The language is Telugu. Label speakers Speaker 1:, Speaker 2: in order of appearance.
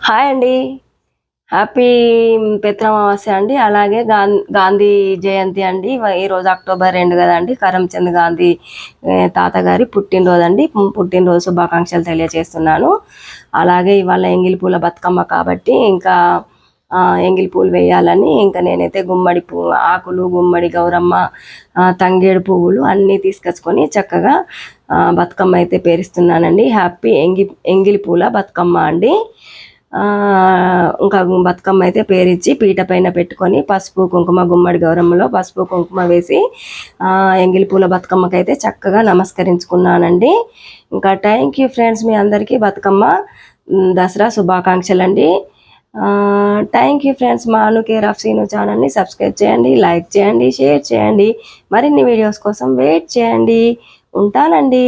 Speaker 1: హాయ్ అండి. హ్యాపీ పితృఅమావాస్య అండి. అలాగే గాంధీ జయంతి అండి. ఈరోజు అక్టోబర్ 2 కదండి. కరమ్చంద్ గాంధీ తాతగారి పుట్టినరోజు అండి. పుట్టినరోజు శుభాకాంక్షలు తెలియజేస్తున్నాను. అలాగే ఇవాళ ఎంగిలి పూల బతుకమ్మ కాబట్టి ఇంకా ఎంగిలి పూలు వేయాలని ఇంకా నేనైతే గుమ్మడి ఆకులు, గుమ్మడి గౌరమ్మ, తంగేడు పువ్వులు అన్నీ తీసుకొచ్చుకొని చక్కగా బతుకమ్మ అయితే పేరుస్తున్నానండి. హ్యాపీ ఎంగిలి పూల బతుకమ్మ అండి. ఇంకా బతుకమ్మ అయితే పేరించి పీట పైన పెట్టుకొని పసుపు కుంకుమ గుమ్మడి గౌరమ్మలో పసుపు కుంకుమ వేసి ఎంగిలి పూల బతుకమ్మకి అయితే చక్కగా నమస్కరించుకున్నానండి. ఇంకా థ్యాంక్ యూ ఫ్రెండ్స్, మీ అందరికీ బతుకమ్మ దసరా శుభాకాంక్షలు అండి. Thank you friends. మా అను కేర్ ఆఫ్ సీను ఛానల్ని సబ్స్క్రైబ్ చేయండి, లైక్ చేయండి, షేర్ చేయండి. మరిన్ని వీడియోస్ కోసం వెయిట్ చేయండి. ఉంటానండి.